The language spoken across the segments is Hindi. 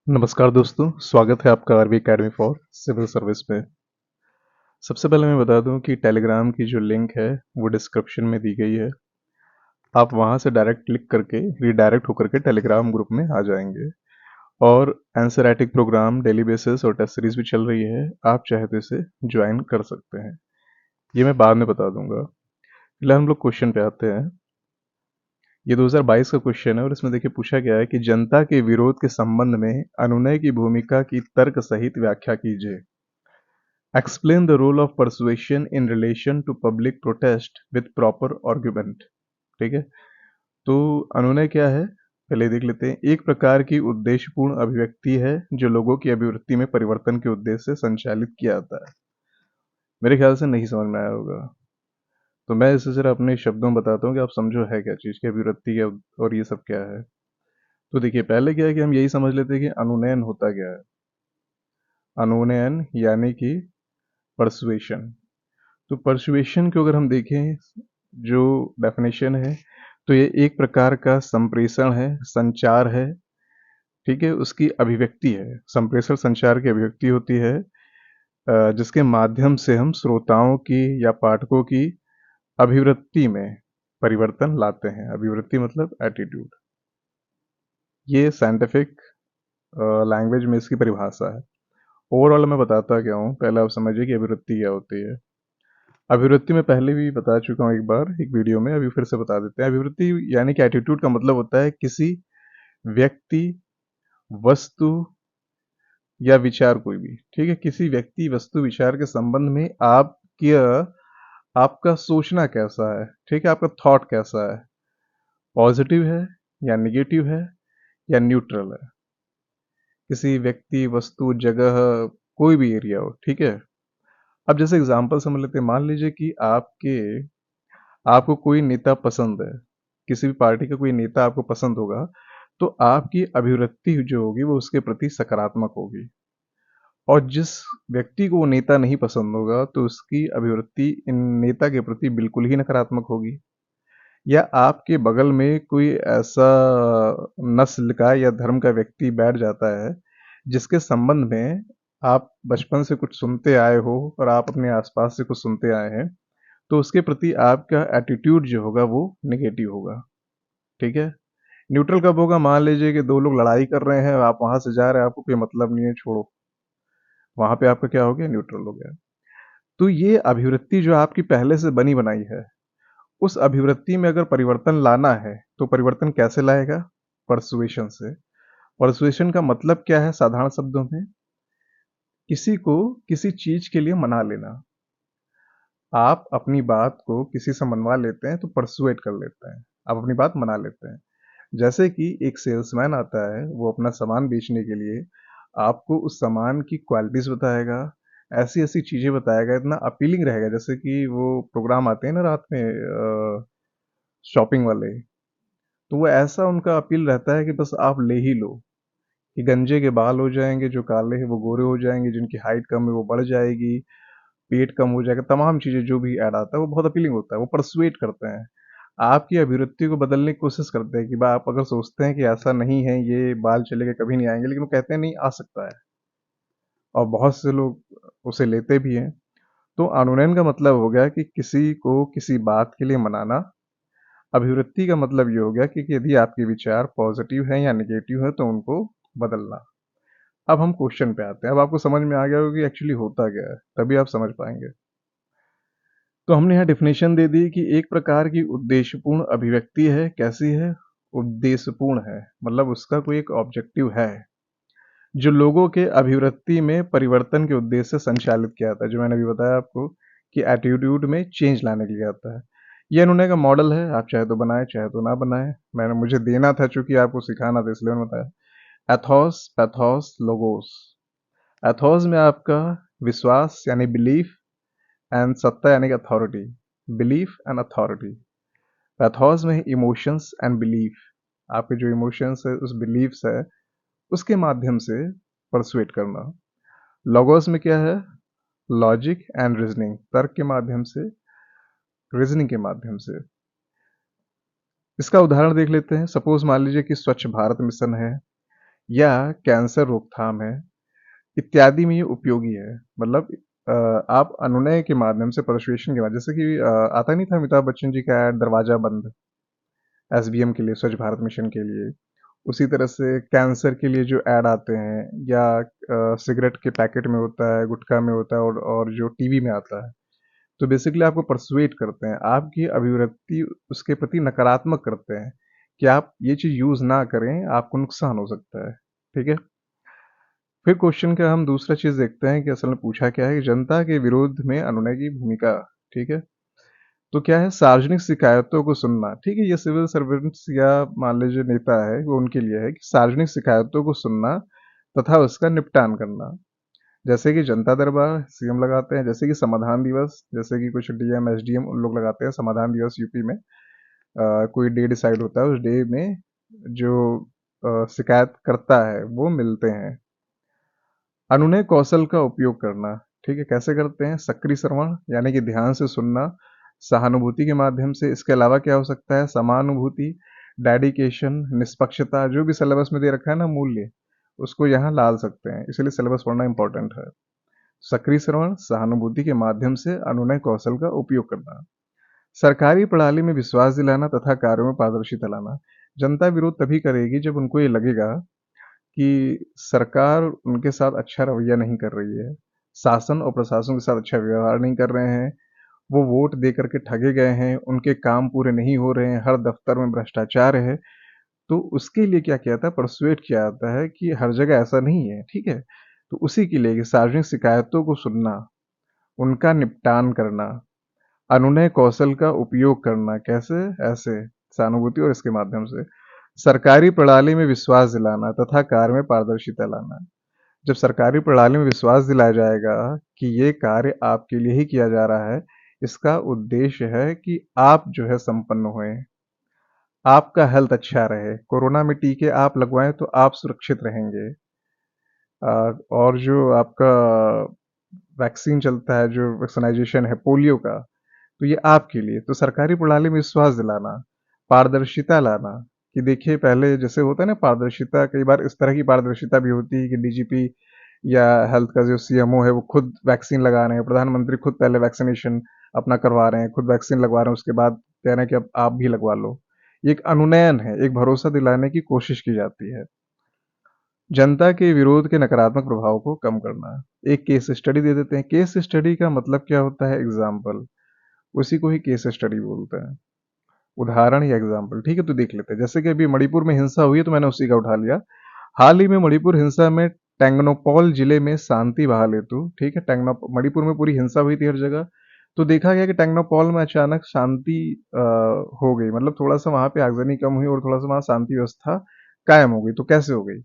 नमस्कार दोस्तों, स्वागत है आपका RV academy for civil service में। सबसे पहले मैं बता दूं कि टेलीग्राम की जो लिंक है वो डिस्क्रिप्शन में दी गई है। आप वहां से डायरेक्ट क्लिक करके रीडायरेक्ट होकर के टेलीग्राम ग्रुप में आ जाएंगे। और एनसीईआरटी प्रोग्राम डेली बेसिस और टेस्ट सीरीज भी चल रही है, आप चाहे तो इसे ज्वाइन कर सकते हैं। ये मैं बाद में बता दूंगा। फिलहाल हम लोग क्वेश्चन पे आते हैं। ये 2022 का क्वेश्चन है और इसमें देखिए पूछा गया है कि जनता के विरोध के संबंध में अनुनय की भूमिका की तर्क सहित व्याख्या कीजिए। Explain the role of persuasion in relation to public protest with proper argument। ठीक है, तो अनुनय क्या है पहले देख लेते हैं। एक प्रकार की उद्देश्यपूर्ण अभिव्यक्ति है जो लोगों की अभिवृत्ति में परिवर्तन के उद्देश्य से संचालित किया जाता है। मेरे ख्याल से नहीं समझ में आया होगा, तो मैं इसे जरा अपने शब्दों में बताता हूँ कि आप समझो है क्या चीज़ की अभिवृत्ति है और ये सब क्या है। तो देखिए पहले क्या है कि हम यही समझ लेते हैं कि अनुनयन होता क्या है। अनुनयन यानी कि परसुएशन। तो परसुएशन को अगर हम देखें जो डेफिनेशन है, तो ये एक प्रकार का संप्रेषण है, संचार है। ठीक है, उसकी अभिव्यक्ति है। संप्रेषण संचार की अभिव्यक्ति होती है जिसके माध्यम से हम श्रोताओं की या पाठकों की अभिवृत्ति में परिवर्तन लाते हैं। अभिवृत्ति मतलब एटीट्यूड। ये साइंटिफिक लैंग्वेज में इसकी परिभाषा है। ओवरऑल मैं बताता क्या हूँ, पहले आप समझिए कि अभिवृत्ति क्या होती है। अभिवृत्ति में पहले भी बता चुका हूँ एक बार एक वीडियो में, अभी फिर से बता देते हैं। अभिवृत्ति यानी कि एटीट्यूड का मतलब होता है किसी व्यक्ति, वस्तु या विचार, कोई भी, ठीक है, किसी व्यक्ति वस्तु विचार के संबंध में आपका सोचना कैसा है। ठीक है, आपका थॉट कैसा है, पॉजिटिव है या निगेटिव है या न्यूट्रल है। किसी व्यक्ति, वस्तु, जगह, कोई भी एरिया हो। ठीक है, अब जैसे एग्जांपल समझ लेते हैं। मान लीजिए कि आपको कोई नेता पसंद है, किसी भी पार्टी का कोई नेता आपको पसंद होगा, तो आपकी अभिवृत्ति जो होगी वो उसके प्रति सकारात्मक होगी। और जिस व्यक्ति को वो नेता नहीं पसंद होगा तो उसकी अभिवृत्ति इन नेता के प्रति बिल्कुल ही नकारात्मक होगी। या आपके बगल में कोई ऐसा नस्ल का या धर्म का व्यक्ति बैठ जाता है जिसके संबंध में आप बचपन से कुछ सुनते आए हो और आप अपने आसपास से कुछ सुनते आए हैं, तो उसके प्रति आपका एटीट्यूड जो होगा वो नेगेटिव होगा। ठीक है, न्यूट्रल कब होगा? मान लीजिए कि दो लोग लड़ाई कर रहे हैं, आप वहां से जा रहे हैं, आपको कोई मतलब नहीं है, छोड़ो। वहां पे आपका क्या हो गया? न्यूट्रल हो गया। तो ये अभिवृत्ति जो आपकी पहले से बनी बनाई है, उस अभिवृत्ति में अगर परिवर्तन लाना है तो परिवर्तन कैसे लाएगा? परसुएशन से। परसुएशन का मतलब क्या है साधारण शब्दों में? किसी को किसी चीज के लिए मना लेना। आप अपनी बात को किसी से मनवा लेते हैं तो परसुएट कर लेते हैं, आप अपनी बात मना लेते हैं। जैसे कि एक सेल्समैन आता है, वो अपना सामान बेचने के लिए आपको उस सामान की क्वालिटीज बताएगा, ऐसी ऐसी चीजें बताएगा, इतना अपीलिंग रहेगा। जैसे कि वो प्रोग्राम आते हैं ना रात में शॉपिंग वाले, तो वो ऐसा उनका अपील रहता है कि बस आप ले ही लो। कि गंजे के बाल हो जाएंगे, जो काले हैं वो गोरे हो जाएंगे, जिनकी हाइट कम है वो बढ़ जाएगी, पेट कम हो जाएगा, तमाम चीजें जो भी ऐड आता है वो बहुत अपीलिंग होता है। वो परसुएट करते हैं, आपकी अभिवृत्ति को बदलने की कोशिश करते हैं कि भाई आप अगर सोचते हैं कि ऐसा नहीं है, ये बाल चले के कभी नहीं आएंगे, लेकिन वो कहते हैं नहीं आ सकता है, और बहुत से लोग उसे लेते भी हैं। तो अनुनयन का मतलब हो गया कि किसी को किसी बात के लिए मनाना। अभिवृत्ति का मतलब ये हो गया कि यदि आपके विचार पॉजिटिव हैं या निगेटिव हैं तो उनको बदलना। अब हम क्वेश्चन पे आते हैं। अब आपको समझ में आ गया होगा कि एक्चुअली होता क्या है, तभी आप समझ पाएंगे। तो हमने यहाँ डिफिनेशन दे दी कि एक प्रकार की उद्देश्यपूर्ण अभिव्यक्ति है। कैसी है? उद्देश्यपूर्ण है, मतलब उसका कोई एक ऑब्जेक्टिव है जो लोगों के अभिवृत्ति में परिवर्तन के उद्देश्य से संचालित किया जाता है। जो मैंने अभी बताया आपको कि एटीट्यूड में चेंज लाने के लिए आता है। ये अनुनय का मॉडल है, आप चाहे तो बनाए चाहे तो ना बनाए। मुझे देना था, चूंकि आपको सिखाना था इसलिए मैंने बताया। Athos, pathos, logos. एथोस में आपका विश्वास यानी बिलीफ, एंड सत्ता यानी कि authority. Belief and authority. Pathos में इमोशंस एंड बिलीफ, आपके जो इमोशंस है उस बिलीफ्स है उसके माध्यम से परसुएट करना। लॉगोस में क्या है? लॉजिक एंड रीजनिंग, तर्क के माध्यम से, रीजनिंग के माध्यम से। इसका उदाहरण देख लेते हैं। सपोज मान लीजिए कि स्वच्छ भारत मिशन है या कैंसर रोकथाम है, इत्यादि में ये उपयोगी है। मतलब आप अनुनय के माध्यम से, परसुएशन के माध्यम, जैसे कि आता नहीं था अमिताभ बच्चन जी का ऐड, दरवाजा बंद, एसबीएम के लिए, स्वच्छ भारत मिशन के लिए। उसी तरह से कैंसर के लिए जो ऐड आते हैं, या सिगरेट के पैकेट में होता है, गुटखा में होता है, और जो टीवी में आता है, तो बेसिकली आपको परसुएट करते हैं, आपकी अभिव्यक्ति उसके प्रति नकारात्मक करते हैं कि आप ये चीज़ यूज़ ना करें, आपको नुकसान हो सकता है। ठीक है। फिर क्वेश्चन का हम दूसरा चीज़ देखते हैं कि असल में पूछा क्या है कि जनता के विरोध में अनुनय की भूमिका। ठीक है। तो क्या है, सार्वजनिक शिकायतों को सुनना। ठीक है, ये सिविल सर्वेंट्स या मान लीजिए नेता है, वो उनके लिए है कि सार्वजनिक शिकायतों को सुनना तथा उसका निपटान करना। जैसे कि जनता दरबार सीएम लगाते हैं, जैसे कि समाधान दिवस, जैसे कि कुछ डीएम एसडीएम उन लोग लगाते हैं समाधान दिवस यूपी में। कोई डे डिसाइड होता है, उस डे में जो शिकायत करता है वो मिलते हैं। अनुनय कौशल का उपयोग करना। ठीक है, कैसे करते हैं, सक्रिय श्रवण यानी कि ध्यान से सुनना, सहानुभूति के माध्यम से। इसके अलावा क्या हो सकता है, समानुभूति, डेडिकेशन, निष्पक्षता, जो भी सिलेबस में दे रखा है ना मूल्य, उसको यहाँ डाल सकते हैं, इसलिए सिलेबस पढ़ना इंपॉर्टेंट है। सक्रिय श्रवण, सहानुभूति के माध्यम से अनुनय कौशल का उपयोग करना। सरकारी प्रणाली में विश्वास दिलाना तथा कार्यों में पारदर्शिता लाना। जनता विरोध तभी करेगी जब उनको ये लगेगा कि सरकार उनके साथ अच्छा रवैया नहीं कर रही है, शासन और प्रशासन के साथ अच्छा व्यवहार नहीं कर रहे हैं, वो वोट दे करके ठगे गए हैं, उनके काम पूरे नहीं हो रहे हैं, हर दफ्तर में भ्रष्टाचार है। तो उसके लिए क्या किया था, परसुएट किया जाता है कि हर जगह ऐसा नहीं है। ठीक है। तो उसी के लिए कि सार्वजनिक शिकायतों को सुनना, उनका निपटान करना, अनुनय कौशल का उपयोग करना। कैसे, ऐसे, सहानुभूति और इसके माध्यम से। सरकारी प्रणाली में विश्वास दिलाना तथा कार्य में पारदर्शिता लाना। जब सरकारी प्रणाली में विश्वास दिलाया जाएगा कि ये कार्य आपके लिए ही किया जा रहा है, इसका उद्देश्य है कि आप जो है संपन्न होए, आपका हेल्थ अच्छा रहे, कोरोना में टीके आप लगवाएं तो आप सुरक्षित रहेंगे। और जो आपका वैक्सीन चलता है, जो वैक्सीनाइजेशन है पोलियो का, तो ये आपके लिए। तो सरकारी प्रणाली में विश्वास दिलाना, पारदर्शिता लाना, कि देखिए पहले जैसे होता है ना पारदर्शिता, कई बार इस तरह की पारदर्शिता भी होती है कि डीजीपी या हेल्थ का जो सीएमओ है वो खुद वैक्सीन लगा रहे हैं, प्रधानमंत्री खुद पहले वैक्सीनेशन अपना करवा रहे हैं, खुद वैक्सीन लगवा रहे हैं, उसके बाद कह रहे हैं कि अब आप भी लगवा लो। ये एक अनुनयन है, एक भरोसा दिलाने की कोशिश की जाती है। जनता के विरोध के नकारात्मक प्रभाव को कम करना। एक केस स्टडी दे देते हैं। केस स्टडी का मतलब क्या होता है, एग्जाम्पल, उसी को ही केस स्टडी बोलते हैं, उदाहरण या एग्जाम्पल। ठीक है, तो देख लेते हैं। जैसे कि अभी मणिपुर में हिंसा हुई है तो मैंने उसी का उठा लिया। हाल ही में मणिपुर हिंसा में टेंगनोपॉल जिले में शांति बहाल हेतु, ठीक है, मणिपुर में पूरी हिंसा हुई थी हर जगह, तो देखा गया कि टेंगनोपॉल में अचानक शांति हो गई, मतलब थोड़ा सा वहां पे आगजनी कम हुई और थोड़ा सा वहां शांति व्यवस्था कायम हो गई। तो कैसे हो गई,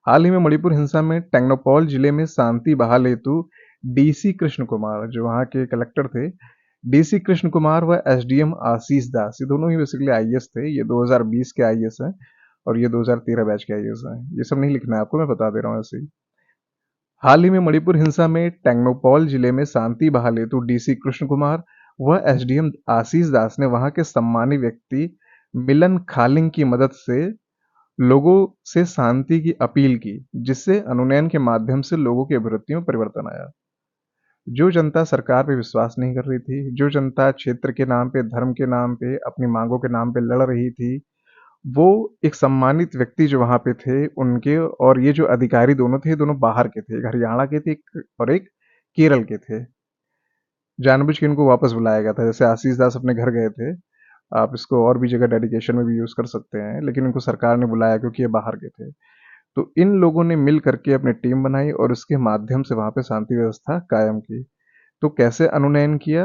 हाल ही में मणिपुर हिंसा में टेंगनोपॉल जिले में शांति बहाल हेतु डीसी कृष्ण कुमार, जो वहां के कलेक्टर थे, डीसी कृष्ण कुमार व एसडीएम आशीष दास, ये दोनों ही बेसिकली आईएएस थे। ये 2020 के आईएएस हैं और ये 2013 बैच के आईएएस हैं। ये सब नहीं लिखना है आपको, मैं बता दे रहा हूँ ऐसे ही। हाल ही में मणिपुर हिंसा में टेंगनोपॉल जिले में शांति बहाल हेतु डीसी कृष्ण कुमार व एसडीएम आशीष दास ने वहां के सम्मानित व्यक्ति मिलन खालिंग की मदद से लोगों से शांति की अपील की, जिससे अनुनयन के माध्यम से लोगों की अभिवृत्ति में परिवर्तन आया। जो जनता सरकार पे विश्वास नहीं कर रही थी, जो जनता क्षेत्र के नाम पे, धर्म के नाम पे, अपनी मांगों के नाम पे लड़ रही थी, वो एक सम्मानित व्यक्ति जो वहां पे थे उनके, और ये जो अधिकारी दोनों थे, दोनों बाहर के थे, एक हरियाणा के थे और एक केरल के थे। जानबूझ के इनको वापस बुलाया गया था। जैसे आशीष दास अपने घर गए थे, आप इसको और भी जगह डेडिकेशन में भी यूज कर सकते हैं, लेकिन इनको सरकार ने बुलाया क्योंकि ये बाहर के थे। तो इन लोगों ने मिल करके अपनी टीम बनाई और उसके माध्यम से वहां पे शांति व्यवस्था कायम की। तो कैसे अनुनयन किया,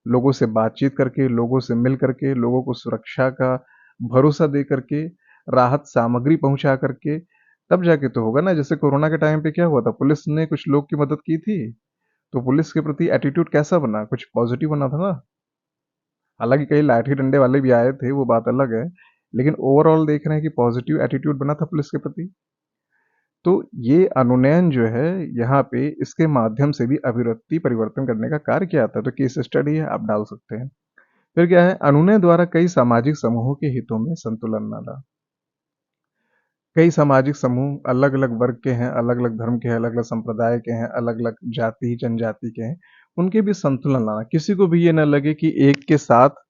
लोगों से बातचीत करके, लोगों से मिल करके, लोगों को सुरक्षा का भरोसा दे करके, राहत सामग्री पहुंचा करके, तब जाके तो होगा ना। जैसे कोरोना के टाइम पे क्या हुआ था, पुलिस ने कुछ लोग की मदद की थी, तो पुलिस के प्रति एटीट्यूड कैसा बना, कुछ पॉजिटिव बना था ना। हालांकि कई लाठी डंडे वाले भी आए थे, वो बात अलग है, लेकिन ओवरऑल देख रहे हैं कि पॉजिटिव एटीट्यूड बना था पुलिस के प्रति। तो ये अनुनयन जो है यहाँ पे, इसके माध्यम से भी अभिव्यक्ति परिवर्तन करने का कार्य किया जाता है। तो केस स्टडी है, आप डाल सकते हैं। फिर क्या है, अनुनय द्वारा कई सामाजिक समूहों के हितों में संतुलन लाना। कई सामाजिक समूह अलग अलग वर्ग के हैं, अलग अलग धर्म के हैं, अलग अलग संप्रदाय के हैं, अलग अलग जाति जनजाति के हैं, उनके भी संतुलन लाना, किसी को भी ये ना लगे कि एक के साथ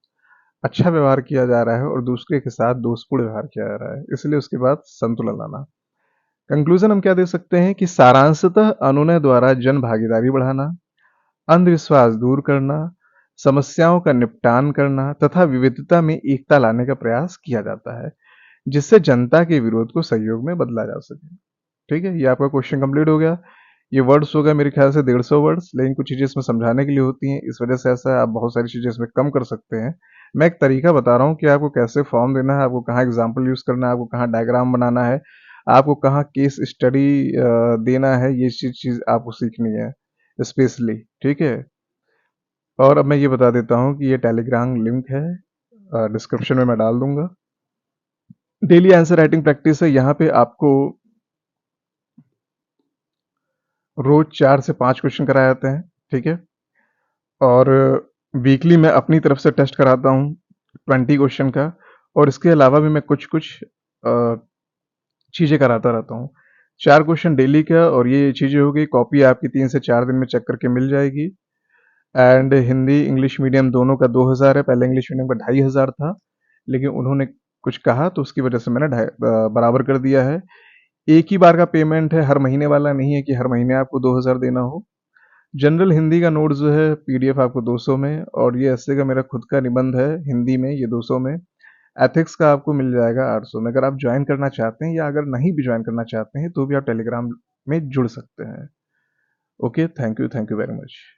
अच्छा व्यवहार किया जा रहा है और दूसरे के साथ दोषपूर्ण व्यवहार किया जा रहा है, इसलिए उसके बाद संतुलन लाना। कंक्लूजन हम क्या दे सकते हैं कि सारांशतः अनुनय द्वारा जन भागीदारी बढ़ाना, अंधविश्वास दूर करना, समस्याओं का निपटान करना तथा विविधता में एकता लाने का प्रयास किया जाता है, जिससे जनता के विरोध को सहयोग में बदला जा सके। ठीक है, ये आपका क्वेश्चन कंप्लीट हो गया। ये वर्ड्स हो गया मेरे ख्याल से 150 वर्ड्स, लेकिन कुछ चीज़ें इसमें समझाने के लिए होती हैं, इस वजह से ऐसा है, आप बहुत सारी चीज़ें इसमें कम कर सकते हैं। मैं एक तरीका बता रहा हूँ कि आपको कैसे फॉर्म देना है, आपको कहाँ एग्जाम्पल यूज़ करना है, आपको कहाँ डायग्राम बनाना है, आपको कहाँ केस स्टडी देना है, ये चीज़ आपको सीखनी है स्पेशली। ठीक है, और अब मैं ये बता देता हूँ कि ये टेलीग्राम लिंक है, डिस्क्रिप्शन में मैं डाल दूंगा। डेली आंसर राइटिंग प्रैक्टिस है, यहाँ पे आपको रोज 4 से 5 क्वेश्चन कराए जाते हैं। ठीक है, और वीकली मैं अपनी तरफ से टेस्ट कराता हूँ 20 क्वेश्चन का, और इसके अलावा भी मैं कुछ कुछ चीज़ें कराता रहता हूँ। 4 क्वेश्चन डेली का, और ये चीज़ें हो गई, कॉपी आपकी 3 से 4 दिन में चेक करके मिल जाएगी। एंड हिंदी इंग्लिश मीडियम दोनों का 2000 है, पहले इंग्लिश मीडियम का 2500 था, लेकिन उन्होंने कुछ कहा तो उसकी वजह से मैंने बराबर कर दिया है। एक ही बार का पेमेंट है, हर महीने वाला नहीं है कि हर महीने आपको 2000 देना हो। जनरल हिंदी का नोट जो है पीडीएफ आपको 200 में, और ये ऐसे का मेरा खुद का निबंध है हिंदी में, ये 200 में। एथिक्स का आपको मिल जाएगा 800 में। अगर आप ज्वाइन करना चाहते हैं या अगर नहीं भी ज्वाइन करना चाहते हैं तो भी आप टेलीग्राम में जुड़ सकते हैं। Okay, thank you very much.